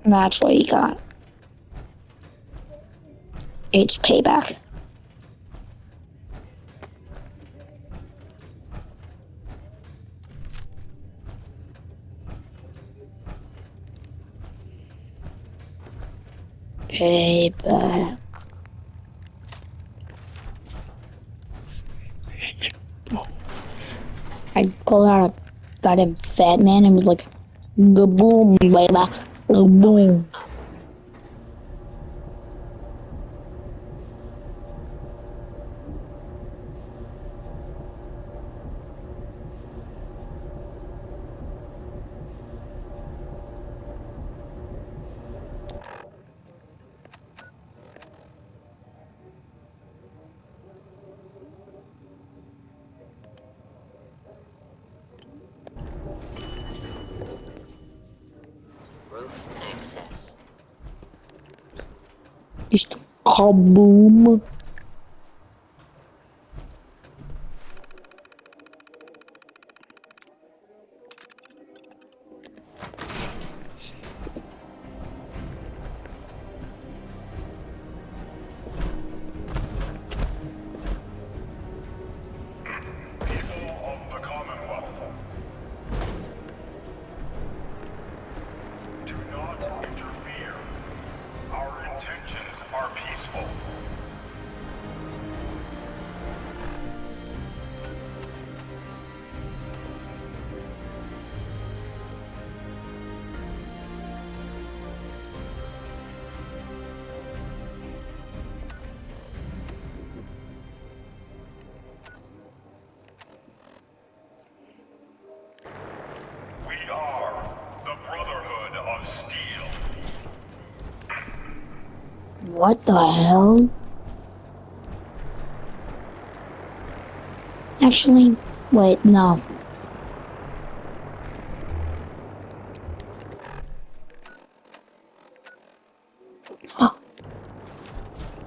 That's what he got. It's payback. Payback. I pulled out a goddamn fat man and was like, "Gaboom, baby, gaboom." Just kaboom. We are the Brotherhood of Steel. What the hell? Actually, wait, no. Oh.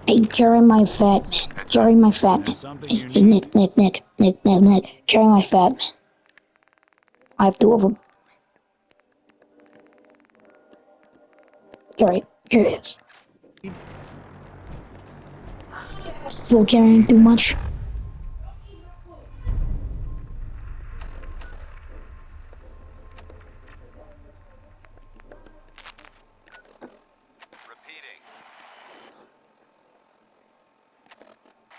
Hey, carry my fat man. Carry my fat man. Hey, Nick. Carry my fat man. I have two of them. Here it is. Still carrying too much. Repeating.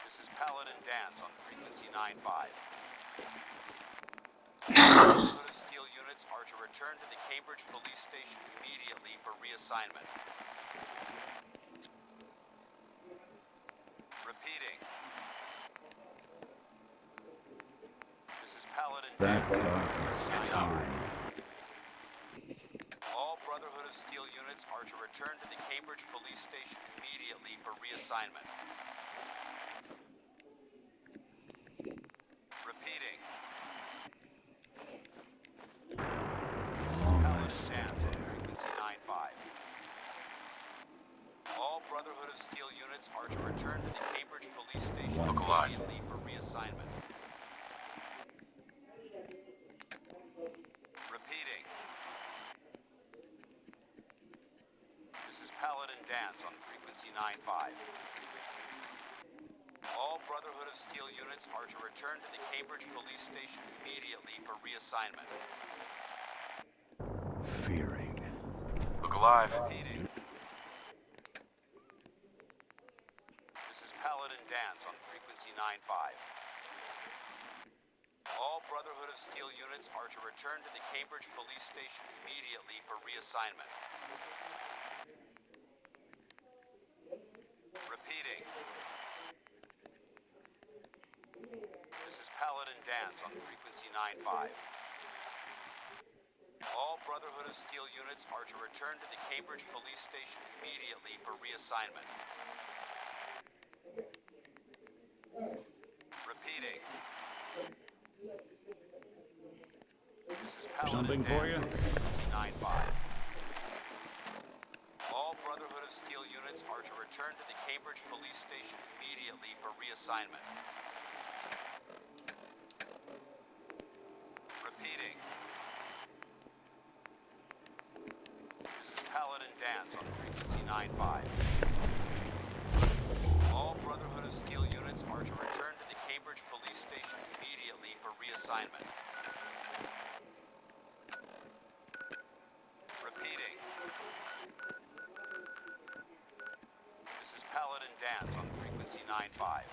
This is Paladin Dance on frequency 9-5. Brotherhood of Steel units are to return to the Cambridge Police Station immediately for reassignment. Repeating. This is Paladin That Dance. darkness is howling. All Brotherhood of Steel units are to return to the Cambridge Police Station immediately for reassignment. Repeating. This is Paladin Dance on frequency 9-5. All Brotherhood of Steel units are to return to the Cambridge Police Station immediately for reassignment. Repeating. This is Paladin Dance on frequency 9-5. All Brotherhood of Steel units are to return to the Cambridge Police Station immediately for reassignment. Fearing. Look alive. Repeating. This is Paladin Dance on frequency 9-5. All Brotherhood of Steel units are to return to the Cambridge Police Station immediately for reassignment. Repeating. This is Paladin Dance on frequency 9-5. All Brotherhood of Steel units are to return to the Cambridge Police Station immediately for reassignment. Repeating. This is Paladin Something for Dance you? on frequency 9-5. All Brotherhood of Steel units are to return to the Cambridge Police Station immediately for reassignment. Repeating. This is Paladin Dance on frequency 95. All Brotherhood of Steel units are to return to the Cambridge Police Station immediately for reassignment. Repeating. This is Paladin Dance on frequency 95.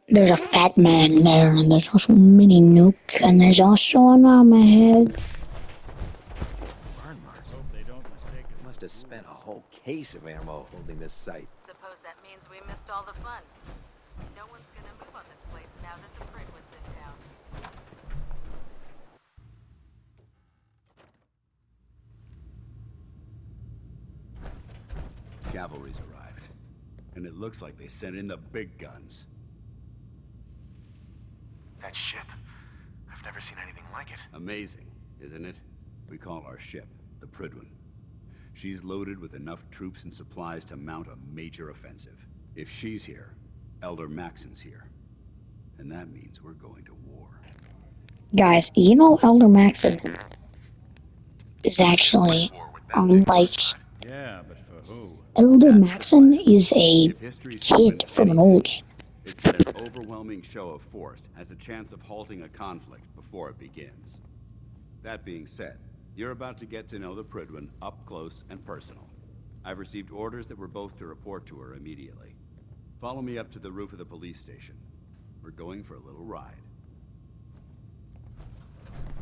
There's a fat man there, and there's also mini nukes, and there's also an armorhead. Burn marks. Must have spent a whole case of ammo holding this site. Suppose that means we missed all the fun. No one's gonna move on this place now that the Pridwood's in town. Cavalry's arrived, and it looks like they sent in the big guns. That ship. I've never seen anything like it. Amazing, isn't it? We call our ship the Prydwen. She's loaded with enough troops and supplies to mount a major offensive. If she's here, Elder Maxon's here. And that means we're going to war. Guys, you know Elder Maxon is actually on bikes. Yeah, but for who? Elder Maxon is a If history's taught kid us from an anything, old game. it's that an overwhelming show of force has a chance of halting a conflict before it begins. That being said, you're about to get to know the Prydwen up close and personal. I've received orders that we're both to report to her immediately. Follow me up to the roof of the police station. We're going for a little ride.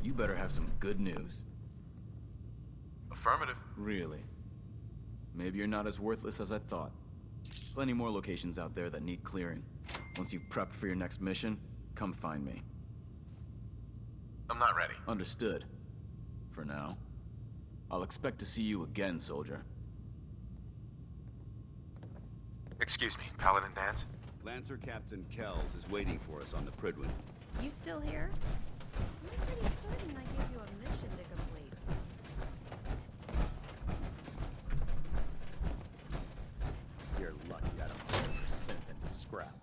You better have some good news. Affirmative. Really. Maybe you're not as worthless as I thought. Plenty more locations out there that need clearing. Once you've prepped for your next mission, come find me. I'm not ready. Understood. For now. I'll expect to see you again, soldier. Excuse me, Paladin Dance? Lancer Captain Kells is waiting for us on the Prydwen. You still here? I'm pretty certain I gave you a mission to complete. You're lucky I don't know more synth than to scrap.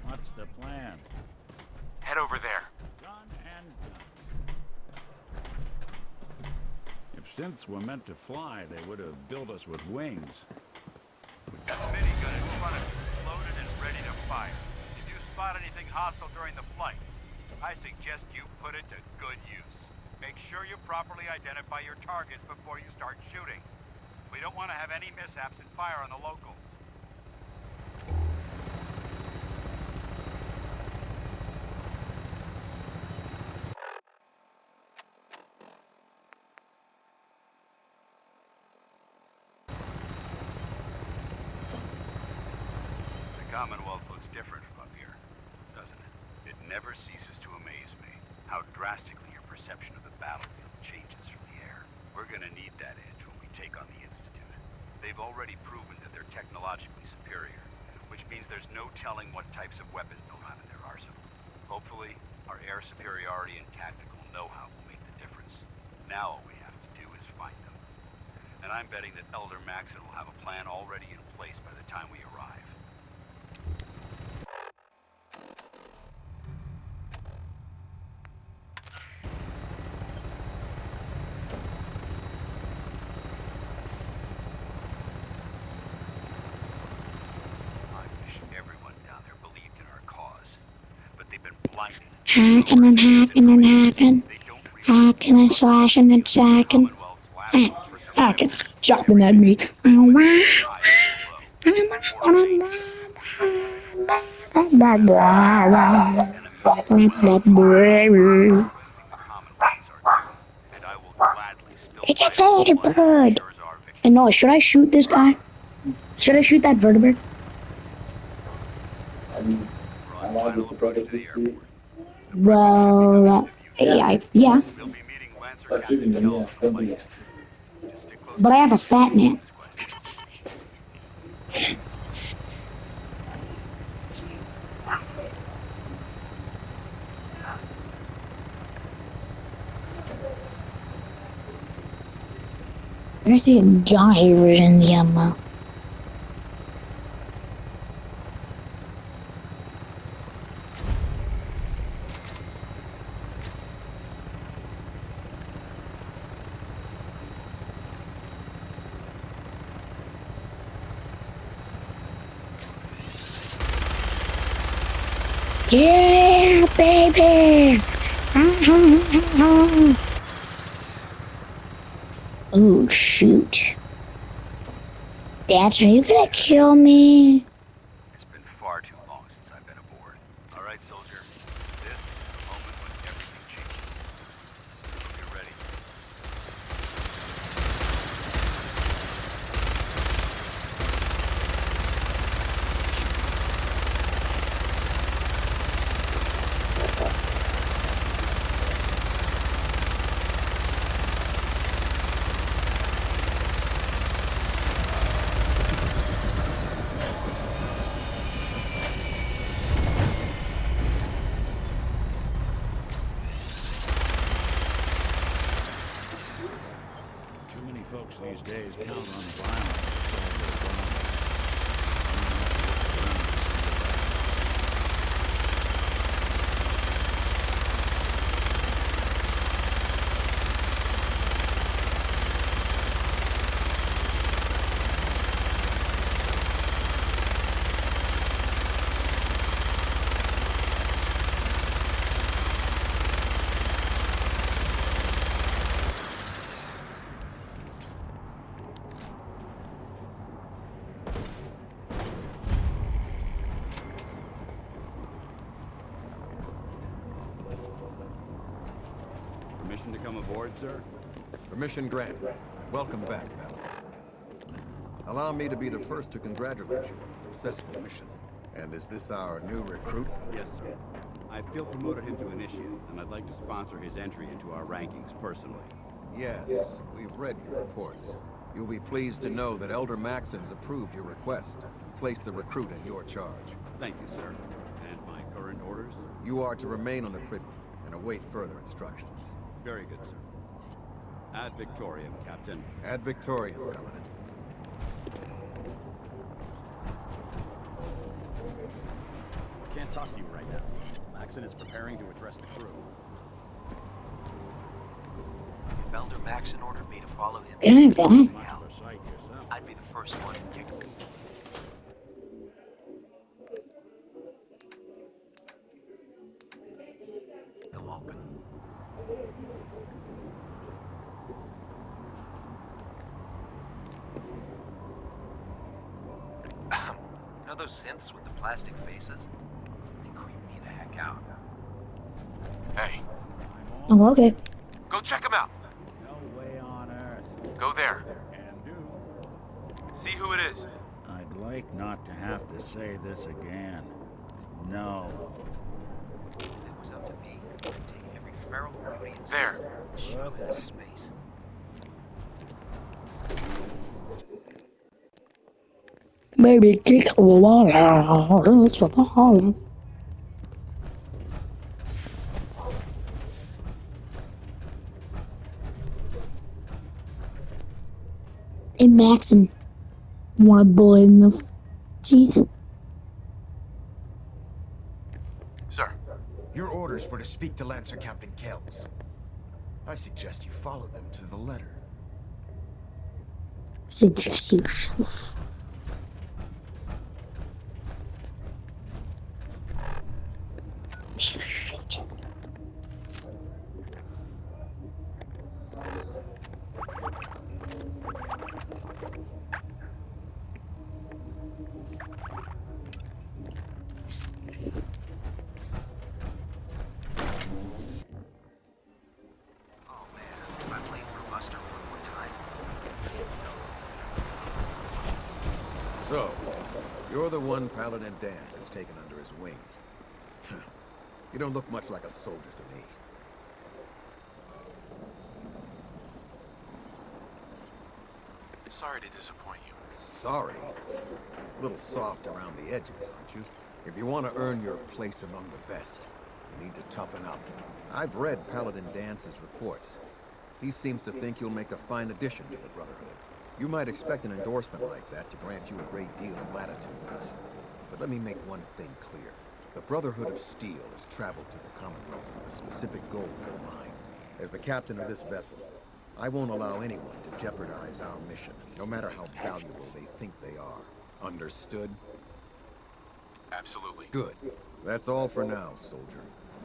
What's the plan? Head over there. Done and done. If synths were meant to fly, they would have built us with wings. That minigun in front of you is loaded and ready to fire. If you spot anything hostile during the flight, I suggest you put it to good use. Make sure you properly identify your targets before you start shooting. We don't want to have any mishaps and fire on the locals. The Commonwealth looks different from up here, doesn't it? It never ceases to amaze me how drastically your perception of the battlefield changes from the air. We're gonna need that edge when we take on the Institute. They've already proven that they're technologically superior, which means there's no telling what types of weapons they'll have in their arsenal. Hopefully, our air superiority and tactical know-how will make the difference. Now all we have to do is find them. And I'm betting that Elder Maxon will have a plan already in place by the time we arrive. I wish everyone down there believed in our cause, but they've been blinded. Hacking and hacking and hacking. They don't realize Hacking and slashing and sacking. Commonwealth's last for Hacking. survival. Chopping that meat. It's a vertibird. And no, should I shoot this guy? Should I shoot that vertibird? Well, yeah. They'll be meeting Lancer Captain Kells in the place. Just stick close But I have a fat man. I see a guy in the ammo. Yeah, baby! Oh, shoot. That's how you gonna kill me? It's been far too long since I've been aboard. All right, soldier. This is the moment when everything changes. Hope you're ready. Too many folks these days count on violence to solve their problems. Permission to come aboard, sir? Permission granted. Welcome back, pal. Allow me to be the first to congratulate you on a successful mission. And is this our new recruit? Yes, sir. I feel promoted him to initiate, and I'd like to sponsor his entry into our rankings personally. Yes, we've read your reports. You'll be pleased to know that Elder Maxon's approved your request to place the recruit in your charge. Thank you, sir. And my current orders? You are to remain on the Pridman and await further instructions. Very good, sir. Ad Victoriam, Captain. Ad Victoriam, Paladin. Can't talk to you right now. Maxon is preparing to address the crew. If Elder Maxon ordered me to follow him, Good night, guy. Much of a sight yourself. I'd be the first one to kick him. Them open. You know those synths with the plastic faces? They creep me the heck out. Hey, Oh, okay. go check him out. No way on earth. Go there. Can do. See who it is. I'd like not to have to say this again. No. If it was up to me, I'd take every feral beauty and There. shove it in space. Baby, kick the water. Hey, Maxon. Want a bullet in the teeth? Sir, Your orders were to speak to Lancer Captain Kells. I suggest you follow them to the letter. Suggest you shove. Shit. Oh man, if I'm late for muster one more time. So, you're the one Paladin Danse has taken under his wing. You don't look much like a soldier to me. Sorry to disappoint you. Sorry? A little soft around the edges, aren't you? If you want to earn your place among the best, you need to toughen up. I've read Paladin Dance's reports. He seems to think you'll make a fine addition to the Brotherhood. You might expect an endorsement like that to grant you a great deal of latitude with us. But let me make one thing clear. The Brotherhood of Steel has traveled to the Commonwealth with a specific goal in mind. As the captain of this vessel, I won't allow anyone to jeopardize our mission, no matter how valuable they think they are. Understood? Absolutely. Good. That's all for now, soldier.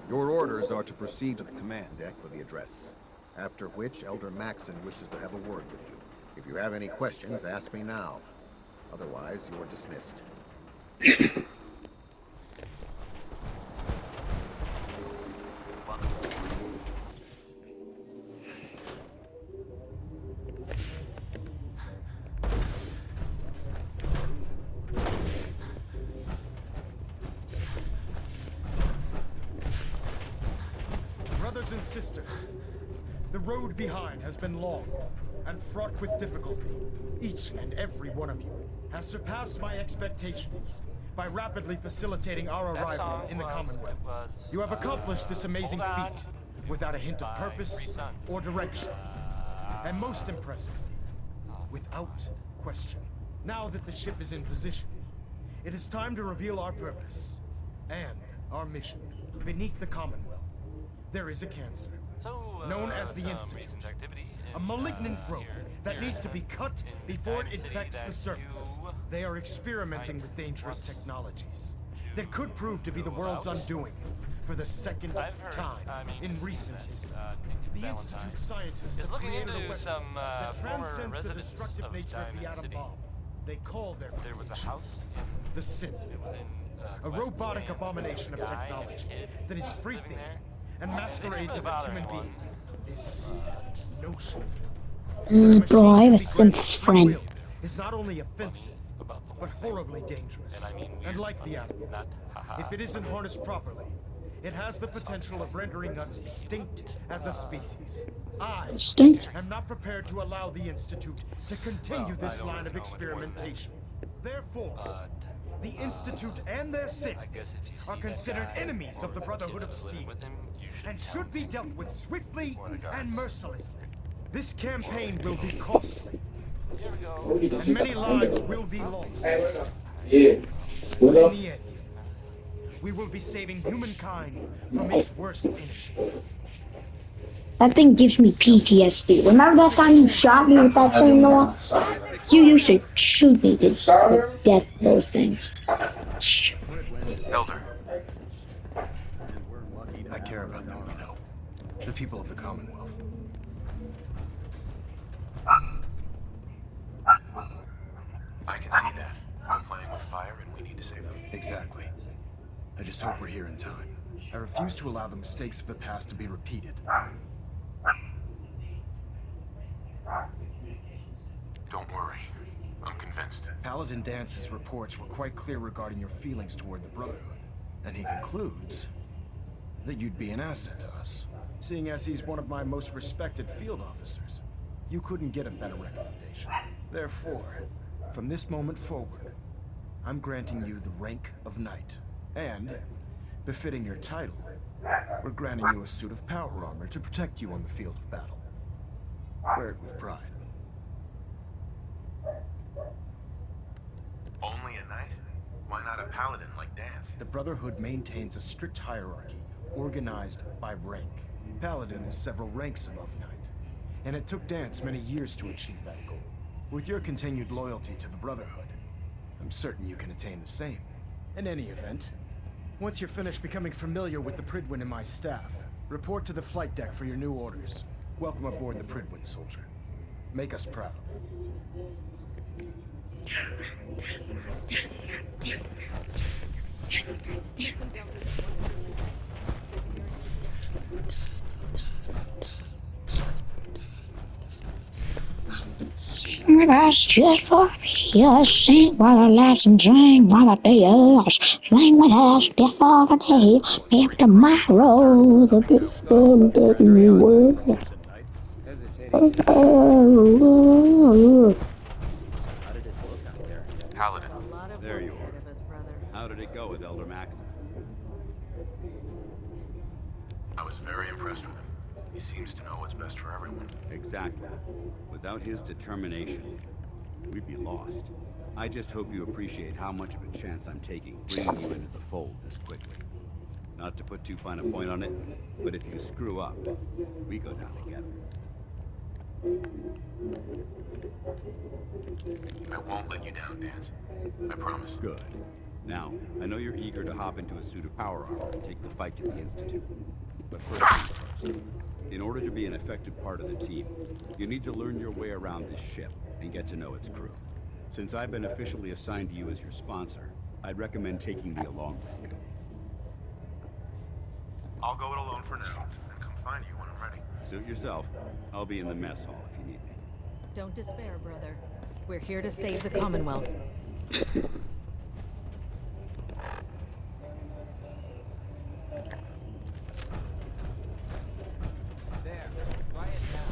Your orders are to proceed to the command deck for the address. After which, Elder Maxson wishes to have a word with you. If you have any questions, ask me now. Otherwise, you're dismissed. Brothers and sisters, the road behind has been long and fraught with difficulty. Each and every one of you has surpassed my expectations by rapidly facilitating our arrival in the Commonwealth. You have accomplished this amazing feat without a hint of purpose or direction. And most impressively, without question. Now that the ship is in position, it is time to reveal our purpose and our mission. Beneath the Commonwealth, there is a cancer, known as the Institute. A malignant growth that needs to be cut before it infects the surface. They are experimenting with dangerous technologies that could prove to be the world's undoing for the second time in recent history. The Institute scientists have created a weapon that transcends the destructive nature of the atom bomb. They call their creation the Sin, a robotic abomination of technology that is free-thinking and masquerades as a human being. This notion bro, I have a synth friend. is not only offensive, but horribly dangerous. And like the atom, if it isn't harnessed properly, it has the potential of rendering us extinct as a species. I am not prepared to allow the Institute to continue this line of experimentation. Therefore, the Institute and their sins are considered enemies of the Brotherhood of Steel, and should be dealt with swiftly and mercilessly. This campaign will be costly, and many lives will be lost. In the end, we will be saving humankind from its worst enemy. That thing gives me PTSD. Remember that time you shot me with that thing, Noah? You used to shoot me to death with those things. Elder. I care about them, you know. The people of the Commonwealth. I can see that. We're playing with fire and we need to save them. Exactly. I just hope we're here in time. I refuse to allow the mistakes of the past to be repeated. Don't worry. I'm convinced. Paladin Dance's reports were quite clear regarding your feelings toward the Brotherhood. And he concludes that you'd be an asset to us. Seeing as he's one of my most respected field officers, you couldn't get a better recommendation. Therefore, from this moment forward, I'm granting you the rank of Knight. And, befitting your title, we're granting you a suit of power armor to protect you on the field of battle. Wear it with pride. Only a knight? Why not a paladin like Dance? The Brotherhood maintains a strict hierarchy, organized by rank. Paladin is several ranks above Knight, and it took Dance many years to achieve that goal. With your continued loyalty to the Brotherhood, I'm certain you can attain the same. In any event, once you're finished becoming familiar with the Prydwen and my staff, report to the flight deck for your new orders. Welcome aboard the Prydwen, soldier. Make us proud. Sing with us just for the sing while I laugh and drink while I day us. Sing with us just for the day, maybe tomorrow the people that you were. He seems to know what's best for everyone. Exactly. Without his determination, we'd be lost. I just hope you appreciate how much of a chance I'm taking bringing you into the fold this quickly. Not to put too fine a point on it, but if you screw up, we go down together. I won't let you down, Dance. I promise. Good. Now, I know you're eager to hop into a suit of power armor and take the fight to the Institute. But first things first. In order to be an effective part of the team, you need to learn your way around this ship and get to know its crew. Since I've been officially assigned to you as your sponsor, I'd recommend taking me along with you. I'll go it alone for now, and come find you when I'm ready. Suit yourself. I'll be in the mess hall if you need me. Don't despair, brother. We're here to save the Commonwealth. There, quiet down.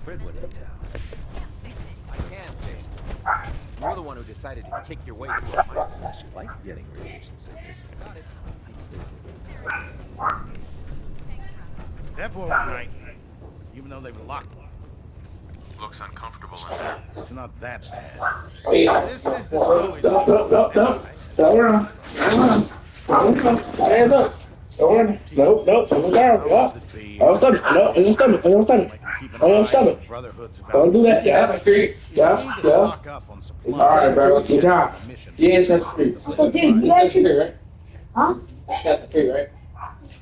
Pridwood in town. I can't fix it. You're the one who decided to kick your way through a pipe. Like getting radiation sickness. Step forward, Knight. Even though they were locked. Looks uncomfortable in there. It's not that bad. Oh, yeah. This is the story. No. Don't run. Stand up. Don't run. No. On the ground. Yeah. On your stomach. No, on your stomach. On your stomach. On your stomach. Don't do that. Yeah, that's street. Yeah. Alright, bro. Good job. Yeah, that's street. So, dude, you guys should... right? Huh? That's the street, right?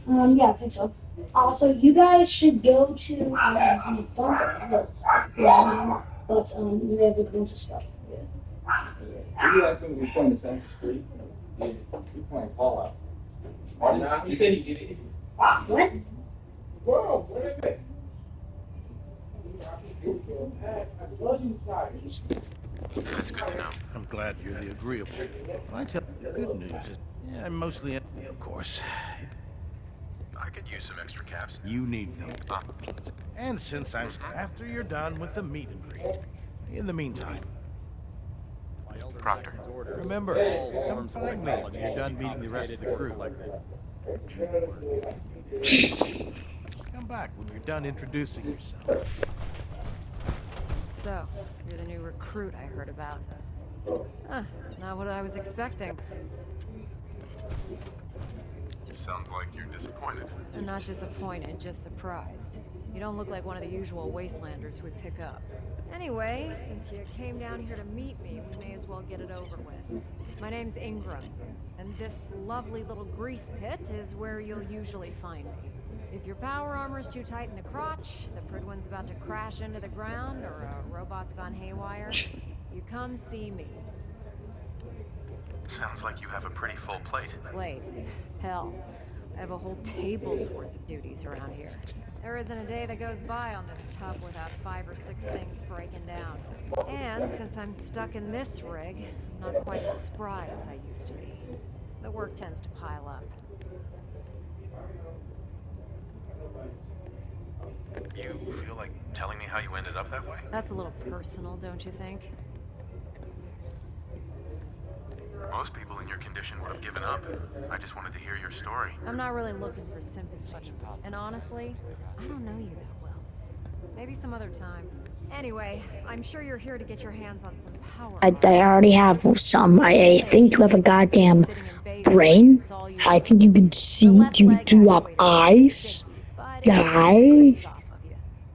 Yeah, I think so. So you guys should go to the bunker. Yeah, but we have to go to stuff. You guys going to be playing Assassin's Creed? Yeah, you're playing Fallout. Nah, he said he did it. What? Whoa, what is it? That's good to know. I'm glad you're the agreeable. I tell you, the good news is, I'm mostly of course. I could use some extra caps. You need them. And since I'm after you're done with the meet and greet. In the meantime, Proctor. remember, come find me when you're done meeting the rest of the crew. Come back when you're done introducing yourself. So, you're the new recruit I heard about. Not what I was expecting. Sounds like you're disappointed. I'm not disappointed, just surprised. You don't look like one of the usual wastelanders we pick up. Anyway, since you came down here to meet me, we may as well get it over with. My name's Ingram, and this lovely little grease pit is where you'll usually find me. If your power armor's too tight in the crotch, the Pridwan's about to crash into the ground, or a robot's gone haywire, you come see me. Sounds like you have a pretty full plate. Plate? Hell, I have a whole table's worth of duties around here. There isn't a day that goes by on this tub without 5 or 6 things breaking down. And since I'm stuck in this rig, I'm not quite as spry as I used to be. The work tends to pile up. You feel like telling me how you ended up that way? That's a little personal, don't you think? Most people in your condition would have given up. I just wanted to hear your story. I'm not really looking for sympathy. And honestly, I don't know you that well. Maybe some other time. Anyway, I'm sure you're here to get your hands on some power. I already have some. I think you have a goddamn brain. I think you can see. You have eyes. Guy.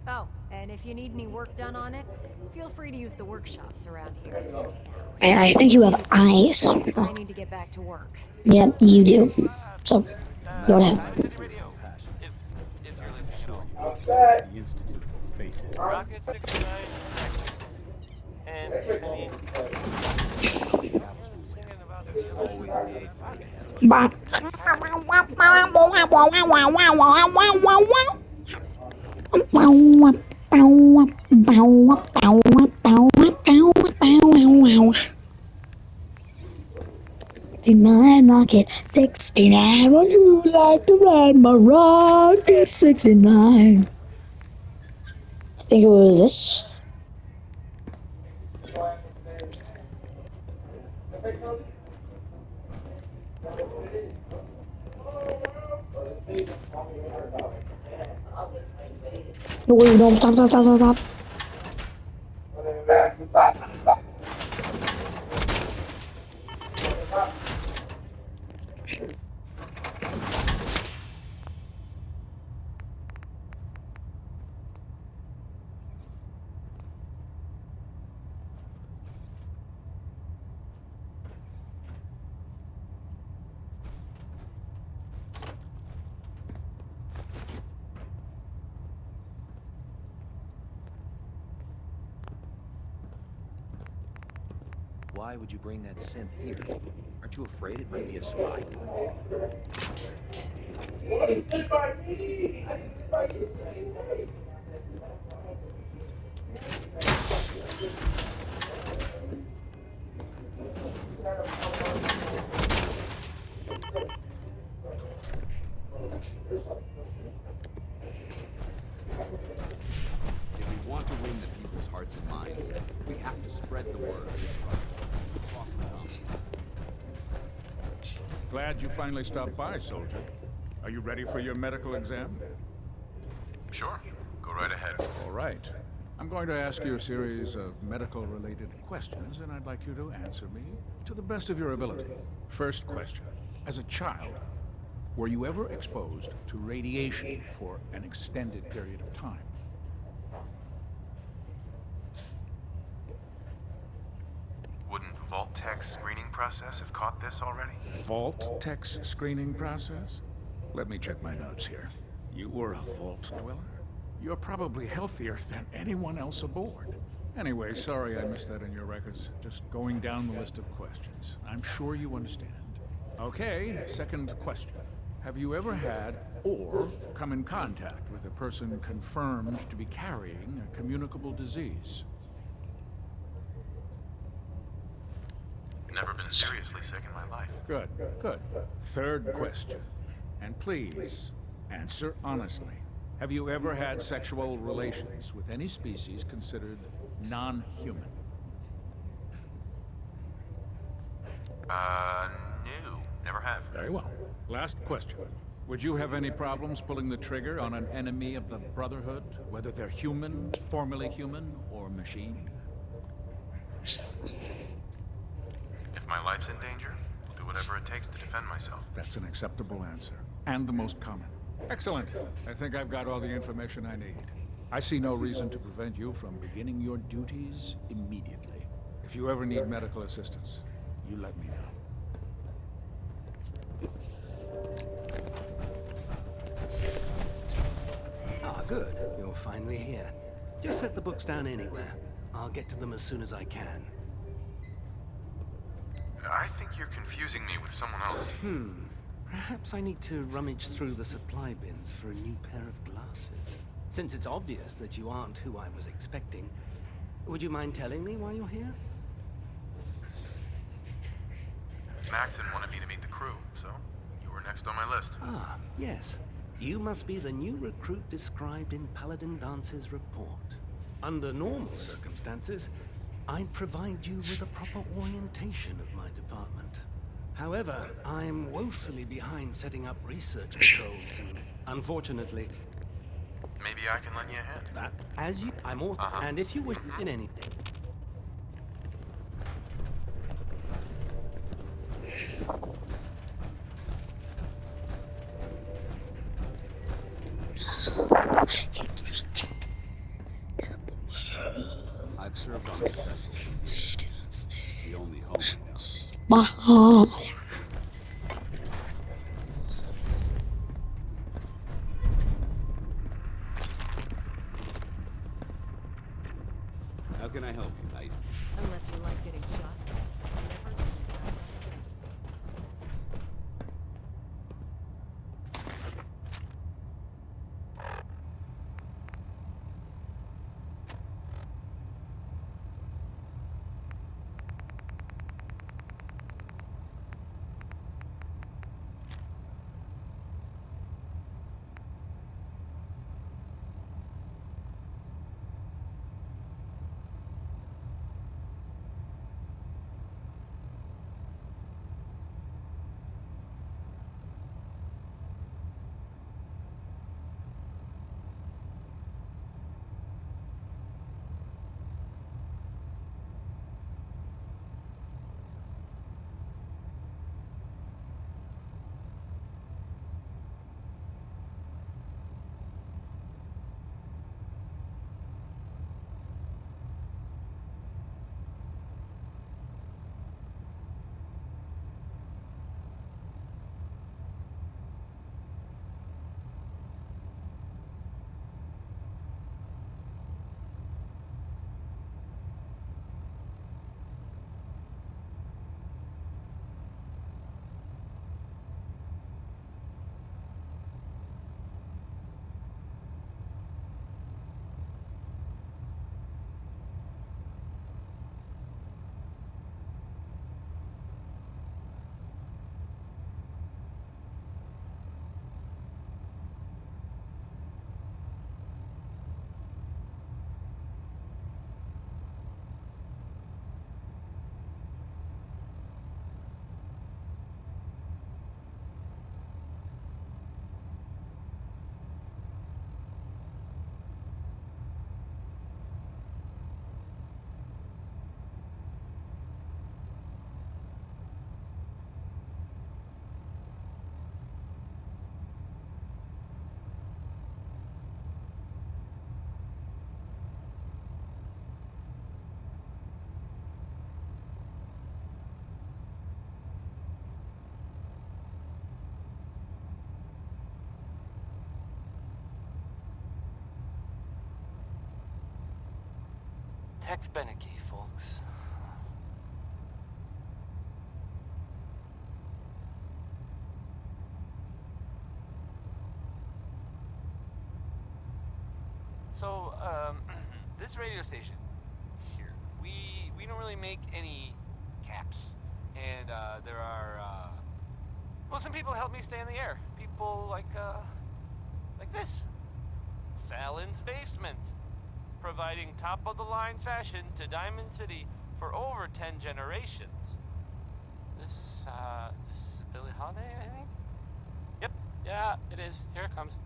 Oh, and if you need any work done on it, feel free to use the workshops around here. I think you have eyes. I need to get back to work. Yep, you do. So, go ahead. The Institute faces Rocket 69. And I mean, Rocket 69, would you like to ride my Rocket 69? I think it was this. No, wait, no, stop. Why would you bring that synth here? Aren't you afraid it might be a spy? If we want to win the people's hearts and minds, we have to spread the word. Across the continent. Glad you finally stopped by, soldier. Are you ready for your medical exam? Sure. Go right ahead. All right. I'm going to ask you a series of medical-related questions, and I'd like you to answer me to the best of your ability. First question. As a child, were you ever exposed to radiation for an extended period of time? Wouldn't Vault-Tech's screening process have caught this already? Vault-Tech's screening process? Let me check my notes here. You were a Vault dweller? You're probably healthier than anyone else aboard. Anyway, sorry I missed that in your records. Just going down the list of questions. I'm sure you understand. Okay, second question. Have you ever had or come in contact with a person confirmed to be carrying a communicable disease? Never been seriously sick in my life. Good, good. Third question. And please, answer honestly. Have you ever had sexual relations with any species considered non-human? No. Never have. Very well. Last question. Would you have any problems pulling the trigger on an enemy of the Brotherhood, whether they're human, formerly human, or machine? If my life's in danger, I'll do whatever it takes to defend myself. That's an acceptable answer, and the most common. Excellent. I think I've got all the information I need. I see no reason to prevent you from beginning your duties immediately. If you ever need medical assistance, you let me know. Ah, good. You're finally here. Just set the books down anywhere. I'll get to them as soon as I can. I think you're confusing me with someone else. Perhaps I need to rummage through the supply bins for a new pair of glasses. Since it's obvious that you aren't who I was expecting, would you mind telling me why you're here? Maxon wanted me to meet the crew, so you were next on my list. Ah, yes. You must be the new recruit described in Paladin Dance's report. Under normal circumstances, I'd provide you with a proper orientation of my department. However, I'm woefully behind setting up research patrols, and unfortunately... Maybe I can lend you a hand. That, as you... I'm all... And if you wish in any... I've served on this vessel. The only home I know. Bye. How can I help you, Knight? Unless you like getting shot. Hex Beneke, folks. So, this radio station here, we don't really make any caps. And, there are, well, some people help me stay in the air. People like this. Fallon's Basement. Providing top-of-the-line fashion to Diamond City for over 10 generations. This is Billie Holiday, I think? Yep, yeah, it is. Here it comes.